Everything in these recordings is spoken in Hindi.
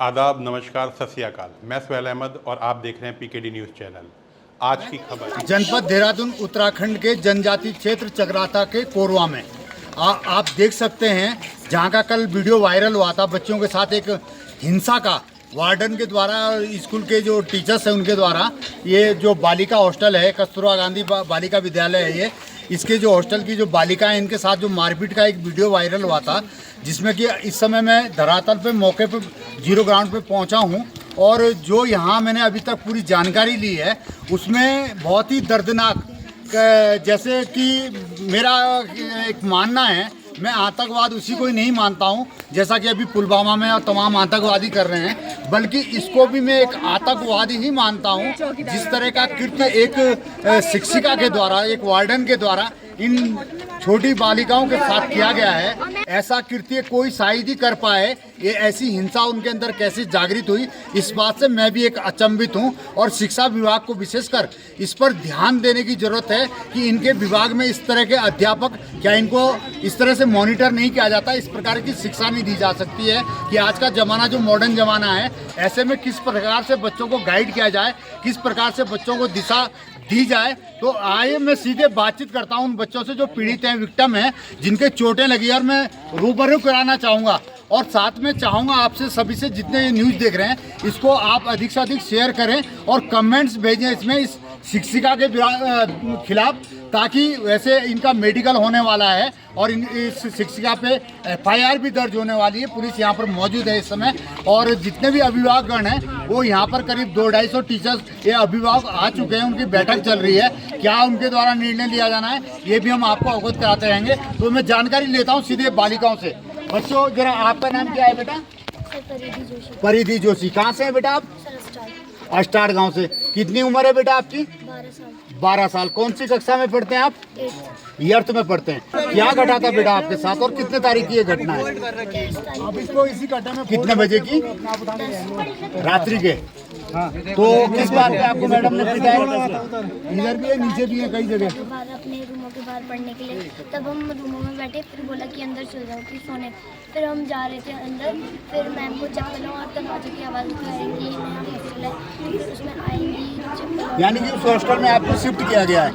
आदाब, नमस्कार, सत श्री अकाल। मैं सुहैल अहमद और आप देख रहे हैं पीकेडी न्यूज़ चैनल। आज की खबर जनपद देहरादून उत्तराखंड के जनजाति क्षेत्र चकराता के कोरवा में आप देख सकते हैं, जहां का कल वीडियो वायरल हुआ था। बच्चों के साथ एक हिंसा का वार्डन के द्वारा, स्कूल के जो टीचर्स हैं उनके द्वारा, ये जो बालिका हॉस्टल है, कस्तूरबा गांधी बालिका विद्यालय है ये, इसके जो हॉस्टल की जो बालिकाएं, इनके साथ जो मारपीट का एक वीडियो वायरल हुआ था, जिसमें कि इस समय मैं धरातल पे मौके पे जीरो ग्राउंड पे पहुंचा हूं और जो यहां मैंने अभी तक पूरी जानकारी ली है उसमें बहुत ही दर्दनाक, जैसे कि मेरा एक मानना है, मैं आतंकवाद उसी को ही नहीं मानता हूं जैसा कि अभी पुलवामा में और तमाम आतंकवादी कर रहे हैं, बल्कि इसको भी मैं एक आतंकवादी ही मानता हूं। जिस तरह का कृत्य एक शिक्षिका के द्वारा, एक वार्डन के द्वारा इन छोटी बालिकाओं के साथ किया गया है, ऐसा कृत्य कोई शायद ही कर पाए। ये ऐसी हिंसा उनके अंदर कैसे जागृत हुई, इस बात से मैं भी एक अचंभित हूं और शिक्षा विभाग को विशेषकर इस पर ध्यान देने की जरूरत है कि इनके विभाग में इस तरह के अध्यापक, क्या इनको इस तरह से मॉनिटर नहीं किया जाता, इस प्रकार की शिक्षा नहीं दी जा सकती है कि आज का ज़माना जो मॉडर्न ज़माना है, ऐसे में किस प्रकार से बच्चों को गाइड किया जाए, किस प्रकार से बच्चों को दिशा दी जाए। तो आइए मैं सीधे बातचीत करता हूं उन बच्चों से जो पीड़ित हैं, विक्टिम हैं, जिनके चोटें लगी, और मैं रूबरू कराना चाहूँगा और साथ में चाहूँगा आपसे सभी से, जितने ये न्यूज़ देख रहे हैं, इसको आप अधिक से अधिक शेयर करें और कमेंट्स भेजें इसमें इस शिक्षिका के खिलाफ, ताकि वैसे इनका मेडिकल होने वाला है और इस शिक्षिका पे FIR भी दर्ज होने वाली है। पुलिस यहाँ पर मौजूद है इस समय और जितने भी अभिभावकगण हैं वो यहाँ पर करीब 200-250 टीचर्स, ये अभिभावक आ चुके हैं, उनकी बैठक चल रही है। क्या उनके द्वारा निर्णय लिया जाना है ये भी हम आपको अवगत कराते रहेंगे। तो मैं जानकारी लेता हूँ सीधे बालिकाओं से। बच्चों, जरा आपका नाम क्या है बेटा? परिधि जोशी। कहाँ से है बेटा आप? अस्टाड गांव से। कितनी उम्र है बेटा आपकी? 12 साल। कौन सी कक्षा में पढ़ते हैं आप? 8th में पढ़ते हैं। क्या घटा था बेटा आपके साथ और कितने तारीख की ये घटना है? अब इसको इसी घटना में कितने बजे की? रात्रि के। हाँ। तो किस बात पे आपको मैडम ने पिटाया? इधर भी है, नीचे भी है, कई जगह। अपने रूमों के बाहर पढ़ने के लिए, तब हम रूमों में बैठे, फिर बोला कि अंदर सो जाओ कि सोने। फिर हम जा रहे थे अंदर, फिर मैम को चप्पल और दरवाजे की आवाज़ उठाएंगी, फिर उसमें आएंगी। यानी कि उस हॉस्टल में आपको शिफ्ट किया गया है?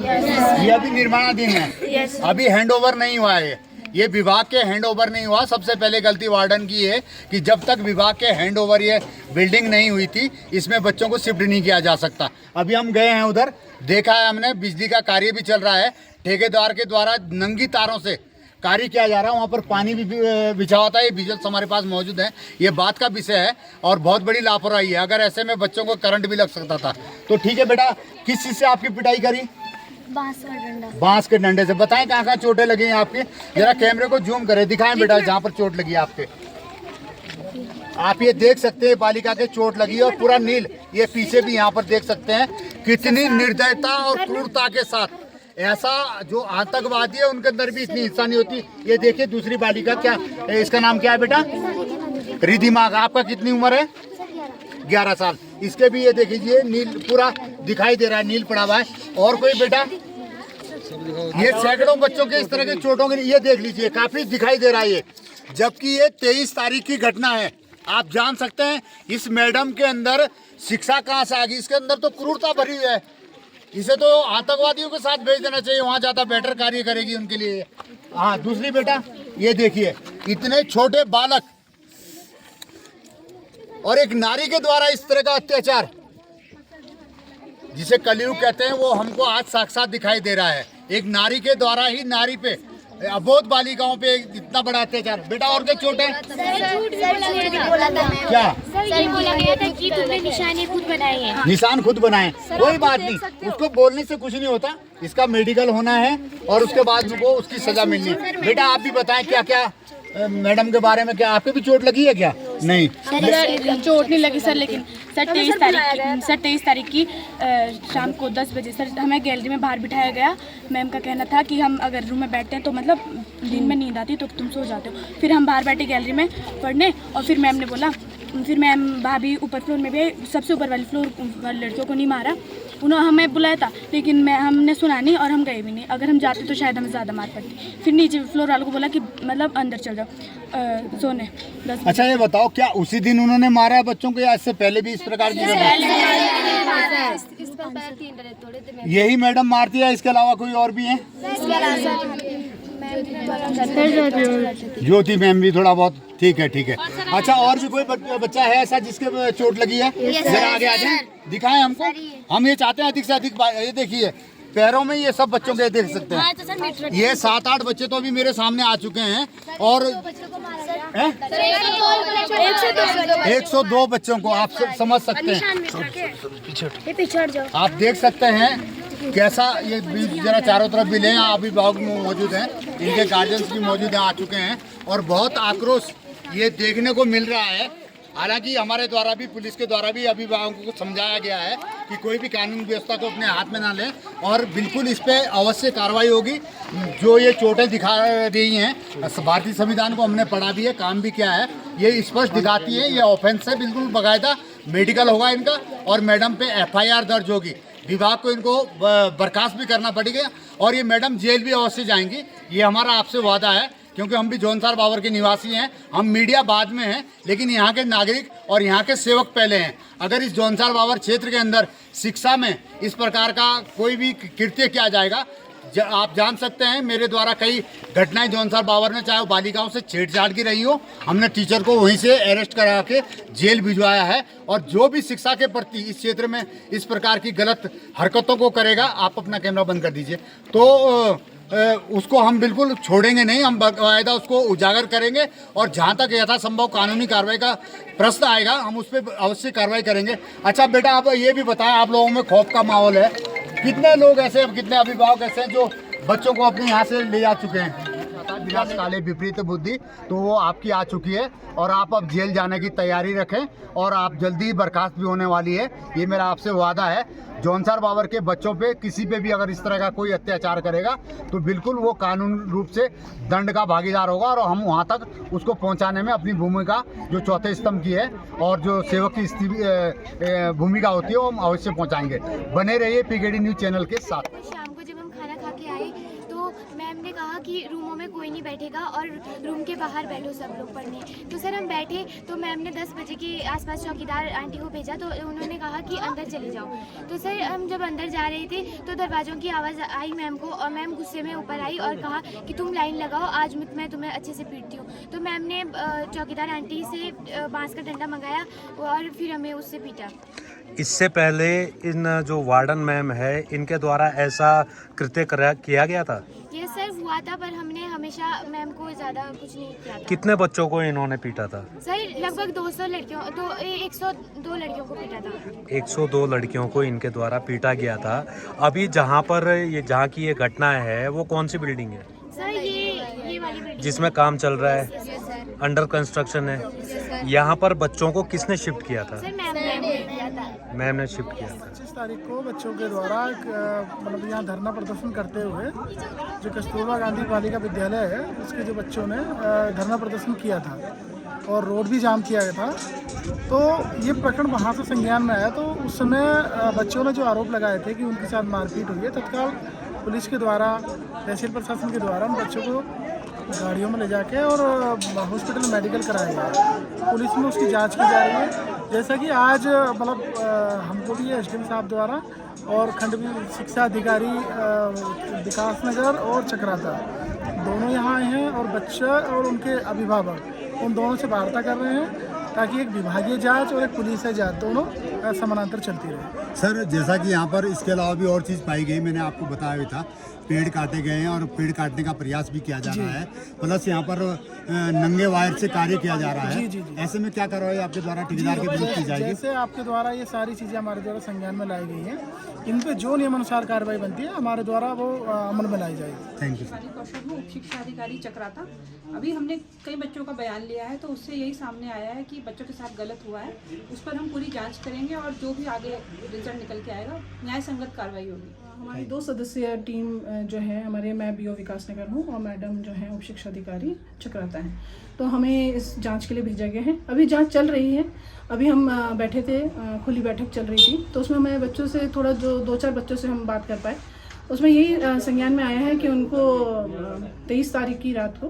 ये अभी निर्माणाधीन है, अभी हैंड ओवर नहीं हुआ है। ये विभाग के हैंड ओवर नहीं हुआ। सबसे पहले गलती वार्डन की है कि जब तक विभाग के हैंड ओवर ये बिल्डिंग नहीं हुई थी, इसमें बच्चों को शिफ्ट नहीं किया जा सकता। अभी हम गए हैं उधर, देखा है हमने, बिजली का कार्य भी चल रहा है, ठेकेदार के द्वारा नंगी तारों से कार्य किया जा रहा है। वहाँ पर पानी भी बिछा होता है, ये विजुअल्स हमारे पास मौजूद है। ये बात का विषय है और बहुत बड़ी लापरवाही है। अगर ऐसे में बच्चों को करंट भी लग सकता था। तो ठीक है बेटा, किस चीज़ से आपकी पिटाई करी? बांस के डंडे से। बताएं कहाँ कहाँ चोटें लगी हैं आपके? जरा कैमरे को जूम करें, दिखाएं बेटा जहाँ पर चोट लगी है आपके। आप ये देख सकते हैं बालिका के चोट लगी है और पूरा नील, ये पीछे भी यहाँ पर देख सकते हैं कितनी निर्दयता और क्रूरता के साथ। ऐसा जो आतंकवादी है उनके अंदर भी इतनी हिंसा नहीं होती। ये देखिए दूसरी बालिका, क्या इसका नाम क्या है बेटा? रिधिमा। आपका कितनी उम्र है? 11 साल। इसके भी ये देखिए नील पूरा दिखाई दे रहा है, नील पड़ा हुआ है। और कोई बेटा? ये सैकड़ों बच्चों के इस तरह के चोटों के, ये देख लीजिए, काफी दिखाई दे रहा है ये, जबकि ये 23 तारीख की घटना है। आप जान सकते हैं इस मैडम के अंदर शिक्षा कहाँ से आ गई। इसके अंदर तो क्रूरता भरी है। इसे तो आतंकवादियों के साथ भेज देना चाहिए, वहाँ ज़्यादा बेटर कार्य करेगी उनके लिए। हाँ, दूसरी बेटा, ये देखिए इतने छोटे बालक और एक नारी के द्वारा इस तरह का अत्याचार, जिसे कलयुग कहते हैं, वो हमको आज साक्षात दिखाई दे रहा है। एक नारी के द्वारा ही नारी पे, अबोध बालिकाओं पे इतना बड़ा अत्याचार। बेटा और क्या चोट है? क्या बोला गया था कि तुमने निशान खुद बनाए हैं। निशान खुद बनाए? कोई बात नहीं, उसको बोलने से कुछ नहीं होता। इसका मेडिकल होना है और उसके बाद वो उसकी सजा मिलनी है। बेटा आप भी बताएं क्या क्या मैडम के बारे में, क्या आपके भी चोट लगी है क्या? नहीं सर, चोट नहीं लगी सर, लेकिन सर 23 तारीख की शाम को 10 बजे सर हमें गैलरी में बाहर बिठाया गया। मैम का कहना था कि हम अगर रूम में बैठते हैं तो मतलब दिन में नींद आती तो तुम सो जाते हो। फिर हम बाहर बैठे गैलरी में पढ़ने और फिर मैम ने बोला फिर मैम भाभी ऊपर फ्लोर में भी सबसे ऊपर वाले फ्लोर वाले लड़कियों को नहीं मारा, उन्होंने हमें बुलाया था लेकिन हमने सुना नहीं और हम गए भी नहीं। अगर हम जाते तो शायद हमें ज़्यादा मार पड़ती। फिर नीचे फ्लोर वालों को बोला कि मतलब अंदर चल जाओ सोने 10 अच्छा ये बताओ, क्या उसी दिन उन्होंने मारा है बच्चों को या इससे पहले भी इस प्रकार की यही मैडम मारती है, इसके अलावा कोई और भी है? ज्योति मैम भी थोड़ा बहुत, ठीक है ठीक है। अच्छा और भी कोई बच्चा है ऐसा जिसके चोट लगी है? जरा आगे आ जाए, दिखाएं हमको, हम ये चाहते हैं अधिक से अधिक। ये देखिए पैरों में ये सब बच्चों के देख सकते हैं, ये 7-8 बच्चे तो अभी मेरे सामने आ चुके हैं और 102 बच्चों को आप समझ सकते हैं। आप देख सकते हैं कैसा ये जरा चारों तरफ भी लें, अभिभावक मौजूद हैं, इनके गार्जियंस भी मौजूद हैं, आ चुके हैं और बहुत आक्रोश ये देखने को मिल रहा है। हालांकि हमारे द्वारा भी, पुलिस के द्वारा भी अभिभावकों को समझाया गया है कि कोई भी कानून व्यवस्था को अपने हाथ में ना लें और बिल्कुल इस पे अवश्य कार्रवाई होगी। जो ये चोटें दिखा रही हैं, भारतीय संविधान को हमने पढ़ा भी है, काम भी किया है, ये स्पष्ट दिखाती है ये ऑफेंस है, बिल्कुल बाकायदा मेडिकल होगा इनका और मैडम पे FIR दर्ज होगी। विभाग को इनको बर्खास्त भी करना पड़ेगा और ये मैडम जेल भी अवश्य जाएंगी, ये हमारा आपसे वादा है, क्योंकि हम भी जौनसार बावर के निवासी हैं। हम मीडिया बाद में हैं लेकिन यहाँ के नागरिक और यहाँ के सेवक पहले हैं। अगर इस जौनसार बावर क्षेत्र के अंदर शिक्षा में इस प्रकार का कोई भी कृत्य किया जाएगा, आप जान सकते हैं मेरे द्वारा कई घटनाएं जौनसार बावर में, चाहे वो बालिकाओं से छेड़छाड़ की रही हो, हमने टीचर को वहीं से अरेस्ट करा के जेल भिजवाया है। और जो भी शिक्षा के प्रति इस क्षेत्र में इस प्रकार की गलत हरकतों को करेगा, आप अपना कैमरा बंद कर दीजिए, तो उसको हम बिल्कुल छोड़ेंगे नहीं, हम बाकायदा उसको उजागर करेंगे और जहाँ तक यथासंभव कानूनी कार्रवाई का प्रश्न आएगा हम उस पर अवश्य कार्रवाई करेंगे। अच्छा बेटा, आप ये भी बताएं, आप लोगों में खौफ का माहौल है, कितने लोग ऐसे, कितने अभिभावक ऐसे हैं जो बच्चों को अपने यहाँ से ले जा चुके हैं? विनाश काले विपरीत बुद्धि, तो वो आपकी आ चुकी है और आप अब जेल जाने की तैयारी रखें और आप जल्दी ही बर्खास्त भी होने वाली है, ये मेरा आपसे वादा है। जौनसार बावर के बच्चों पे किसी पे भी अगर इस तरह का कोई अत्याचार करेगा तो बिल्कुल वो कानून रूप से दंड का भागीदार होगा और हम वहाँ तक उसको पहुँचाने में अपनी भूमिका जो चौथे स्तंभ की है और जो सेवक की भूमिका होती है वो हम अवश्य पहुँचाएंगे। बने रहिए PKD न्यूज़ चैनल के साथ। शाम को जब हम खाना खा के आए तो मैम ने कहा कि रूमों में कोई नहीं बैठेगा और रूम के बाहर बैठो सब लोग पढ़ने। तो सर हम बैठे तो मैम ने 10 बजे के आसपास चौकीदार आंटी को भेजा, तो उन्होंने कहा कि अंदर चले जाओ। तो सर हम जब अंदर जा रहे थे तो दरवाज़ों की आवाज़ आई मैम को और मैम गुस्से में ऊपर आई और कहा कि तुम लाइन लगाओ, आज मैं तुम्हें अच्छे से पीटती हूँ। तो मैम ने चौकीदार आंटी से बांस का डंडा मंगाया और फिर हमें उससे पीटा। इससे पहले इन जो वार्डन मैम है इनके द्वारा ऐसा कृत्य किया गया था? ये सर हुआ था, पर हमने हमेशा मैम को ज़्यादा कुछ नहीं किया था। कितने बच्चों को इन्होंने पीटा था? सर लगभग 200 लड़कियों, 102 लड़कियों को पीटा था। 102 लड़कियों को इनके द्वारा पीटा गया था। अभी जहाँ की ये घटना है वो कौन सी बिल्डिंग है? सर ये वाली बिल्डिंग जिसमें काम चल रहा है, अंडर कंस्ट्रक्शन है। यहाँ पर बच्चों को किसने शिफ्ट किया था? सर मैम ने किया था। मैम ने शिफ्ट किया था। 25 तारीख को बच्चों के द्वारा मतलब यहाँ धरना प्रदर्शन करते हुए जो कस्तूरबा गांधी बालिका विद्यालय है उसके जो बच्चों ने धरना प्रदर्शन किया था और रोड भी जाम किया गया था। तो ये प्रकरण वहाँ से संज्ञान में आया, तो उस समय बच्चों ने जो आरोप लगाए थे कि उनके साथ मारपीट हुई है, तत्काल पुलिस के द्वारा, तहसील प्रशासन के द्वारा उन बच्चों को गाड़ियों में ले जाके और हॉस्पिटल में मेडिकल कराया गया। पुलिस में उसकी जांच की जा रही है। जैसा कि आज मतलब हमको भी SDM साहब द्वारा और खंड शिक्षा अधिकारी विकास नगर और चक्राता दोनों यहाँ आए हैं और बच्चा और उनके अभिभावक उन दोनों से वार्ता कर रहे हैं ताकि एक विभागीय जांच और एक पुलिस जांच दोनों समानांतर चलती रहे। सर जैसा कि यहाँ पर इसके अलावा भी और चीज़ पाई गई, मैंने आपको बताया भी था, पेड़ काटे गए हैं और पेड़ काटने का प्रयास भी किया जा रहा है, प्लस यहाँ पर नंगे वायर से कार्य किया जा रहा है। जी। ऐसे में क्या कार्रवाई आपके द्वारा ठेकेदार के विरुद्ध की जाएगी? जैसे आपके द्वारा ये सारी चीज़ें हमारे द्वारा संज्ञान में लाई गई हैं, इन पे जो नियमानुसार कार्रवाई बनती है हमारे द्वारा वो अमल में लाई जाएगी। Thank you sir. कौशल उप शिक्षा अधिकारी चक्राता। अभी हमने कई बच्चों का बयान लिया है, तो उससे यही सामने आया है कि बच्चों के साथ गलत हुआ है। उस पर हम पूरी जांच करेंगे और जो भी आगे रिजल्ट निकल के आएगा न्याय संगत कार्रवाई होगी। हमारी 2 सदस्यीय टीम जो है हमारे, मैं बीओ विकास नगर हूँ और मैडम जो है उप शिक्षा अधिकारी चक्राता हैं। तो हमें इस जांच के लिए भेजा गया है। अभी जांच चल रही है। अभी हम बैठे थे, खुली बैठक चल रही थी, तो उसमें मैं बच्चों से थोड़ा, जो 2-4 बच्चों से हम बात कर पाए, उसमें यही संज्ञान में आया है कि उनको 23 तारीख की रात को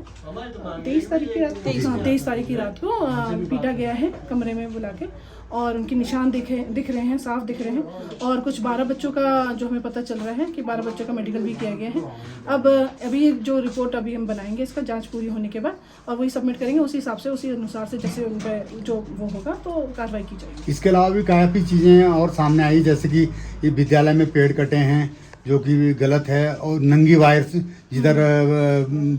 23 तारीख की रात को पीटा गया है कमरे में बुला के, और उनके निशान दिख रहे हैं, साफ दिख रहे हैं। और कुछ 12 बच्चों का जो हमें पता चल रहा है कि 12 बच्चों का मेडिकल भी किया गया है। अब अभी जो रिपोर्ट अभी हम बनाएंगे, इसका जांच पूरी होने के बाद, और वही सबमिट करेंगे उसी हिसाब से, उसी अनुसार से जैसे उन पर जो वो होगा तो कार्रवाई की जाएगी। इसके अलावा भी काफ़ी चीज़ें और सामने आई, जैसे कि ये विद्यालय में पेड़ कटे हैं जो कि गलत है, और नंगी वायर्स जिधर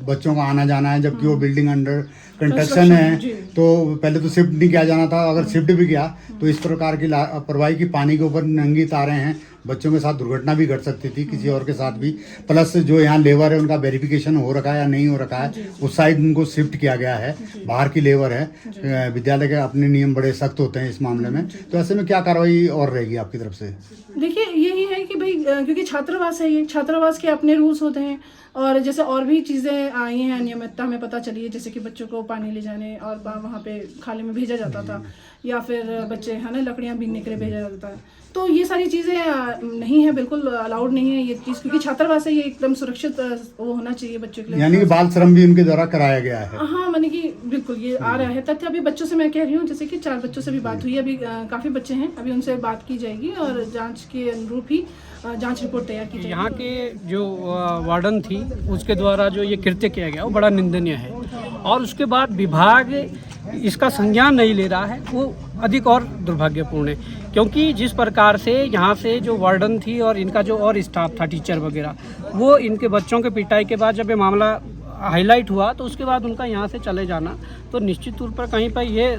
बच्चों का आना जाना है, जबकि वो बिल्डिंग अंडर कंस्ट्रक्शन है, तो पहले तो शिफ्ट नहीं किया जाना था। अगर शिफ्ट भी किया तो इस प्रकार की लापरवाही की, पानी के ऊपर नंगी तारें हैं, बच्चों के साथ दुर्घटना भी घट सकती थी, किसी और के साथ भी। प्लस जो यहाँ लेबर है उनका वेरिफिकेशन हो रखा है या नहीं हो रखा है, उस साइड उनको शिफ्ट किया गया है, बाहर की लेबर है। विद्यालय के अपने नियम बड़े सख्त होते हैं इस मामले में, तो ऐसे में क्या कार्रवाई और रहेगी आपकी तरफ से? देखिए, यही है कि भाई, क्योंकि छात्रावास है, ये छात्रावास के अपने रूल्स होते हैं, और जैसे और भी चीज़ें आई हैं, अनियमितता हमें पता चली है, जैसे कि बच्चों को पानी ले जाने और वहाँ पे खाले में भेजा जाता था, या फिर बच्चे है ना लकड़ियाँ बीनने के लिए भेजा जाता है। तो ये सारी चीज़ें नहीं है, बिल्कुल अलाउड नहीं है ये चीज़, क्योंकि छात्रावास है, ये एकदम सुरक्षित वो होना चाहिए बच्चों के लिए। यानी कि बाल श्रम भी उनके द्वारा कराया गया है। हाँ, माने कि बिल्कुल ये आ रहा है तथ्य। अभी बच्चों से मैं कह रही हूँ, जैसे कि 4 बच्चों से भी बात हुई, अभी काफ़ी बच्चे हैं, अभी उनसे बात की जाएगी और जांच के अनुरूप ही जांच रिपोर्ट तैयार की जाएगी। यहाँ के जो वार्डन थी उसके द्वारा जो ये कृत्य किया गया वो बड़ा निंदनीय है, और उसके बाद विभाग इसका संज्ञान नहीं ले रहा है, वो अधिक और दुर्भाग्यपूर्ण है। क्योंकि जिस प्रकार से यहाँ से जो वार्डन थी और इनका जो और स्टाफ था, टीचर वगैरह, वो इनके बच्चों के पिटाई के बाद जब ये मामला हाईलाइट हुआ तो उसके बाद उनका यहाँ से चले जाना, तो निश्चित तौर पर कहीं पर ये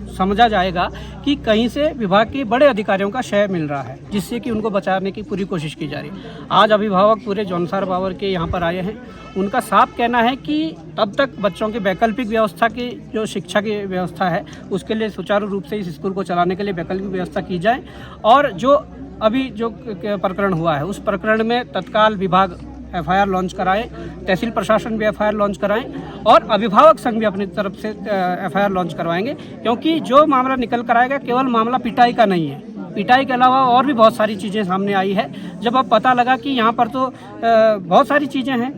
समझा जाएगा कि कहीं से विभाग के बड़े अधिकारियों का शय मिल रहा है, जिससे कि उनको बचाने की पूरी कोशिश की जा रही है। आज अभिभावक पूरे जौनसार बावर के यहाँ पर आए हैं, उनका साफ कहना है कि तब तक बच्चों की वैकल्पिक व्यवस्था की, जो शिक्षा की व्यवस्था है, उसके लिए सुचारू रूप से इस स्कूल को चलाने के लिए वैकल्पिक व्यवस्था की जाए, और जो अभी जो प्रकरण हुआ है उस प्रकरण में तत्काल विभाग FIR लॉन्च कराए, तहसील प्रशासन भी FIR लॉन्च कराएं, और अभिभावक संघ भी अपनी तरफ से FIR लॉन्च करवाएंगे। क्योंकि जो मामला निकल कर आएगा केवल मामला पिटाई का नहीं है, पिटाई के अलावा और भी बहुत सारी चीज़ें सामने आई है। जब अब पता लगा कि यहाँ पर तो बहुत सारी चीज़ें हैं,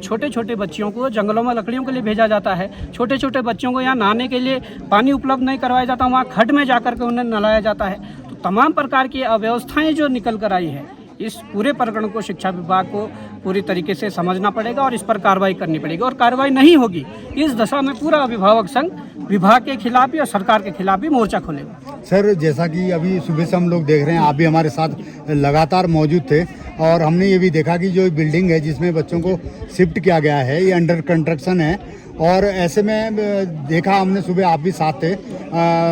छोटे छोटे बच्चियों को जंगलों में लकड़ियों के लिए भेजा जाता है, छोटे छोटे बच्चों को यहाँ नहाने के लिए पानी उपलब्ध नहीं करवाया जाता, वहाँ खड्ड में जाकर के उन्हें नहलाया जाता है। तो तमाम प्रकार की अव्यवस्थाएँ जो निकल कर आई है, इस पूरे प्रकरण को शिक्षा विभाग को पूरी तरीके से समझना पड़ेगा और इस पर कार्रवाई करनी पड़ेगी, और कार्रवाई नहीं होगी इस दशा में पूरा अभिभावक संघ विभाग के खिलाफ भी और सरकार के खिलाफ भी मोर्चा खोलेगा। सर, जैसा कि अभी सुबह से हम लोग देख रहे हैं, आप भी हमारे साथ लगातार मौजूद थे, और हमने ये भी देखा कि जो बिल्डिंग है जिसमें बच्चों को शिफ्ट किया गया है, ये अंडर कंस्ट्रक्शन है, और ऐसे में देखा हमने, सुबह आप भी साथ थे,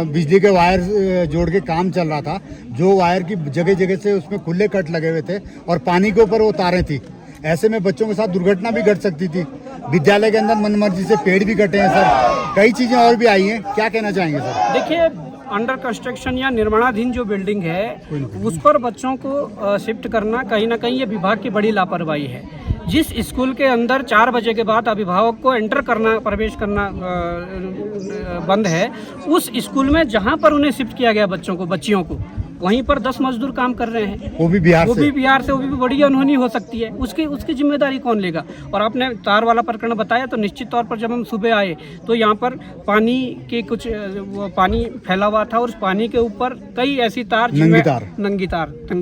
बिजली के वायर जोड़ के काम चल रहा था, जो वायर की जगह जगह से उसमें खुले कट लगे हुए थे, और पानी के ऊपर वो तारें थी। ऐसे में बच्चों के साथ दुर्घटना भी घट सकती थी। विद्यालय के अंदर मनमर्जी से पेड़ भी कटे हैं सर, कई चीज़ें और भी आई हैं, क्या कहना चाहेंगे सर? देखिए, अंडर कंस्ट्रक्शन या निर्माणाधीन जो बिल्डिंग है उस पर बच्चों को शिफ्ट करना कहीं ना कहीं ये विभाग की बड़ी लापरवाही है। जिस स्कूल के अंदर 4 बजे के बाद अभिभावक को एंटर करना, प्रवेश करना बंद है, उस स्कूल में जहां पर उन्हें शिफ्ट किया गया बच्चों को, बच्चियों को, वहीं पर 10 मजदूर काम कर रहे हैं, वो भी बिहार से, वो भी बड़ी अनहोनी हो सकती है। उसकी जिम्मेदारी कौन लेगा? और आपने तार वाला प्रकरण बताया, तो निश्चित तौर पर जब हम सुबह आए तो यहाँ पर पानी के कुछ पानी फैला हुआ था, और उस पानी के ऊपर कई ऐसी तार, नंगी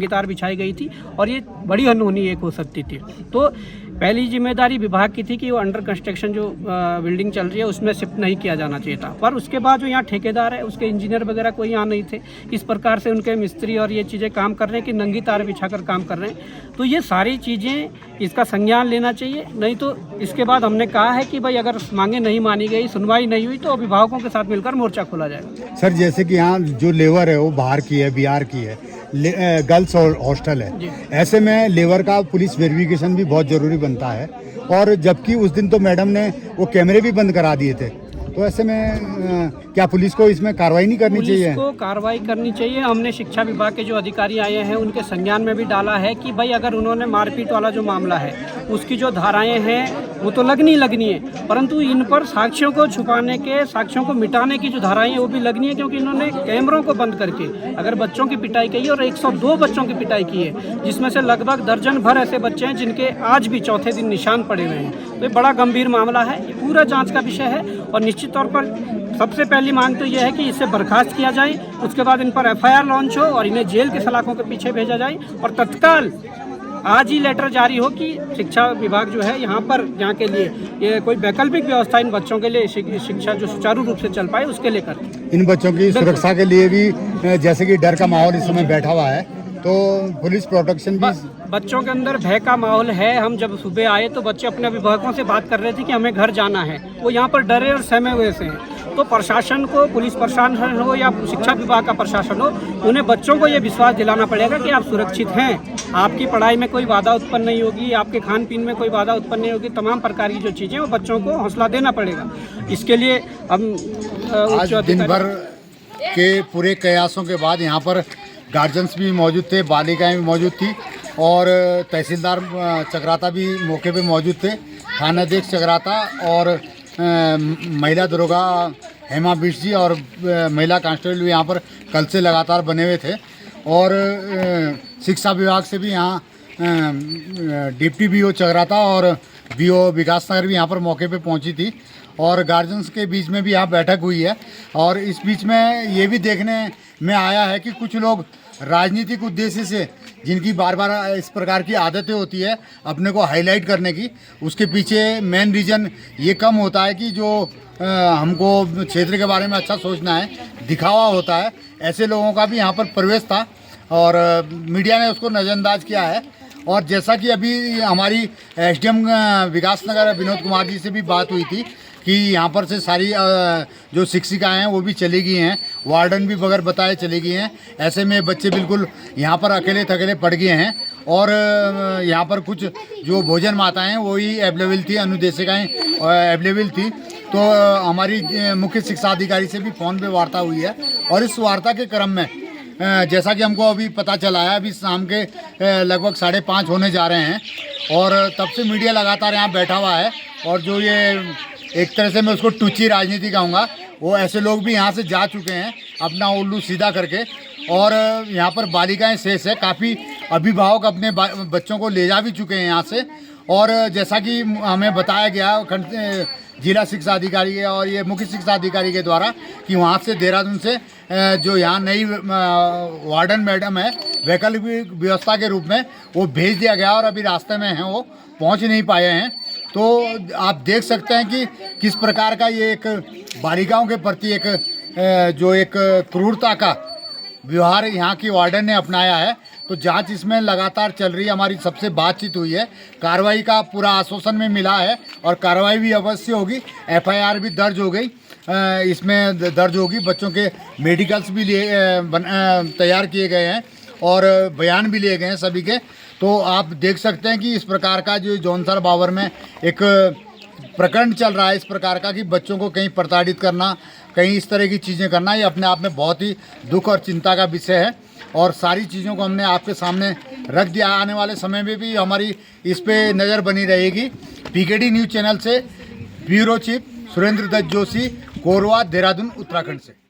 तार बिछाई गई थी, और ये बड़ी अनहोनी एक हो सकती थी। तो पहली जिम्मेदारी विभाग की थी कि वो अंडर कंस्ट्रक्शन जो बिल्डिंग चल रही है उसमें शिफ्ट नहीं किया जाना चाहिए था, पर उसके बाद जो यहाँ ठेकेदार है, उसके इंजीनियर वगैरह कोई यहाँ नहीं थे। इस प्रकार से उनके मिस्त्री और ये चीज़ें काम कर रहे हैं कि नंगी तार बिछाकर काम कर रहे हैं। तो ये सारी चीज़ें, इसका संज्ञान लेना चाहिए, नहीं तो इसके बाद हमने कहा है कि भाई अगर मांगे नहीं मानी गई, सुनवाई नहीं हुई, तो अभिभावकों के साथ मिलकर मोर्चा खोला जाएगा। सर, जैसे कि यहाँ जो लेबर है वो बाहर की है, बिहार की है, गर्ल्स हॉस्टल है, ऐसे में लेबर का पुलिस वेरिफिकेशन भी बहुत ज़रूरी बनता है, और जबकि उस दिन तो मैडम ने वो कैमरे भी बंद करा दिए थे, तो ऐसे में क्या पुलिस को इसमें कार्रवाई नहीं करनी चाहिए? पुलिस को कार्रवाई करनी चाहिए। हमने शिक्षा विभाग के जो अधिकारी आए हैं उनके संज्ञान में भी डाला है कि भाई अगर उन्होंने मारपीट वाला जो मामला है उसकी जो धाराएं हैं वो तो लगनी है, परंतु इन पर साक्ष्यों को छुपाने के, साक्ष्यों को मिटाने की जो धाराएं हैं वो भी लगनी है, क्योंकि इन्होंने कैमरों को बंद करके अगर बच्चों की पिटाई की है और 102 बच्चों की पिटाई की है, जिसमें से लगभग दर्जन भर ऐसे बच्चे हैं जिनके आज भी चौथे दिन निशान पड़े हुए हैं। तो ये बड़ा गंभीर मामला है, ये पूरा जांच का विषय है और निश्चित तौर पर सबसे पहली मांग तो यह है कि इसे बर्खास्त किया जाए, उसके बाद इन पर FIR लॉन्च हो और इन्हें जेल के सलाखों के पीछे भेजा जाए और तत्काल आज ही लेटर जारी हो कि शिक्षा विभाग जो है यहाँ के लिए ये कोई वैकल्पिक व्यवस्था इन बच्चों के लिए शिक्षा जो सुचारू रूप से चल पाए उसके लिए कर। इन बच्चों की सुरक्षा के लिए भी जैसे कि डर का माहौल इस समय बैठा हुआ है, तो पुलिस प्रोटेक्शन भी बच्चों के अंदर भय का माहौल है। हम जब सुबह आए तो बच्चे अपने अभिभावकों से बात कर रहे थे कि हमें घर जाना है, वो यहाँ पर डरे और सहमे हुए से हैं। तो प्रशासन को, पुलिस प्रशासन हो या शिक्षा विभाग का प्रशासन हो, उन्हें बच्चों को ये विश्वास दिलाना पड़ेगा कि आप सुरक्षित हैं, आपकी पढ़ाई में कोई बाधा उत्पन्न नहीं होगी, आपके खान पीन में कोई बाधा उत्पन्न नहीं होगी। तमाम प्रकार की जो चीज़ें वो बच्चों को हौसला देना पड़ेगा। इसके लिए हम आज दिन भर के पूरे प्रयासों के बाद यहाँ पर गार्जियंस भी मौजूद थे, बालिकाएं भी मौजूद थी और तहसीलदार चकराता भी मौके पे मौजूद थे, थानाध्यक्ष चकराता और महिला दरोगा हेमा बिष्ट जी और महिला कांस्टेबल भी यहाँ पर कल से लगातार बने हुए थे। और शिक्षा विभाग से भी यहाँ डिप्टी BO चकराता और BO विकास नगर भी यहाँ पर मौके पे पहुँची थी और गार्जियंस के बीच में भी यहाँ बैठक हुई है। और इस बीच में ये भी देखने में आया है कि कुछ लोग राजनीतिक उद्देश्य से, जिनकी बार बार इस प्रकार की आदतें होती है अपने को हाईलाइट करने की, उसके पीछे मेन रीज़न ये कम होता है कि जो हमको क्षेत्र के बारे में अच्छा सोचना है, दिखावा होता है, ऐसे लोगों का भी यहाँ पर प्रवेश था और मीडिया ने उसको नज़रअंदाज किया है। और जैसा कि अभी हमारी SDM विकास नगर विनोद कुमार जी से भी बात हुई थी कि यहाँ पर से सारी जो शिक्षिकाएँ हैं वो भी चली गई हैं, वार्डन भी बगैर बताए चली गई हैं। ऐसे में बच्चे बिल्कुल यहाँ पर अकेले थकेले पड़ गए हैं और यहाँ पर कुछ जो भोजन माताएँ हैं वही अवेलेबल थी, अनुदेशिकाएँ अवेलेबल थी। तो हमारी मुख्य शिक्षा अधिकारी से भी फ़ोन पे वार्ता हुई है और इस वार्ता के क्रम में जैसा कि हमको अभी पता चला है, अभी शाम के लगभग 5:30 होने जा रहे हैं और तब से मीडिया लगातार यहाँ बैठा हुआ है। और जो ये एक तरह से मैं उसको टूची राजनीति कहूँगा, वो ऐसे लोग भी यहाँ से जा चुके हैं अपना उल्लू सीधा करके। और यहाँ पर बालिकाएं शेष है, काफ़ी अभिभावक अपने बच्चों को ले जा भी चुके हैं यहाँ से। और जैसा कि हमें बताया गया जिला शिक्षा अधिकारी और ये मुख्य शिक्षा अधिकारी के द्वारा कि वहाँ से देहरादून से जो यहाँ नई वार्डन मैडम है वैकल्पिक व्यवस्था के रूप में वो भेज दिया गया और अभी रास्ते में हैं, वो पहुँच नहीं पाए हैं। तो आप देख सकते हैं कि किस प्रकार का ये एक बालिकाओं के प्रति एक क्रूरता का व्यवहार यहाँ की वार्डन ने अपनाया है। तो जांच इसमें लगातार चल रही है, हमारी सबसे बातचीत हुई है, कार्रवाई का पूरा आश्वासन में मिला है और कार्रवाई भी अवश्य होगी। FIR भी दर्ज हो गई, इसमें दर्ज होगी। बच्चों के मेडिकल्स भी तैयार किए गए हैं और बयान भी लिए गए हैं सभी के। तो आप देख सकते हैं कि इस प्रकार का जो जौनसर बावर में एक प्रकरण चल रहा है इस प्रकार का कि बच्चों को कहीं प्रताड़ित करना, कहीं इस तरह की चीज़ें करना, ये अपने आप में बहुत ही दुख और चिंता का विषय है। और सारी चीज़ों को हमने आपके सामने रख दिया। आने वाले समय में भी हमारी इस पे नज़र बनी रहेगी। PKD न्यूज़ चैनल से ब्यूरो चीफ सुरेंद्र दत्त जोशी, कोरवा, देहरादून, उत्तराखंड से।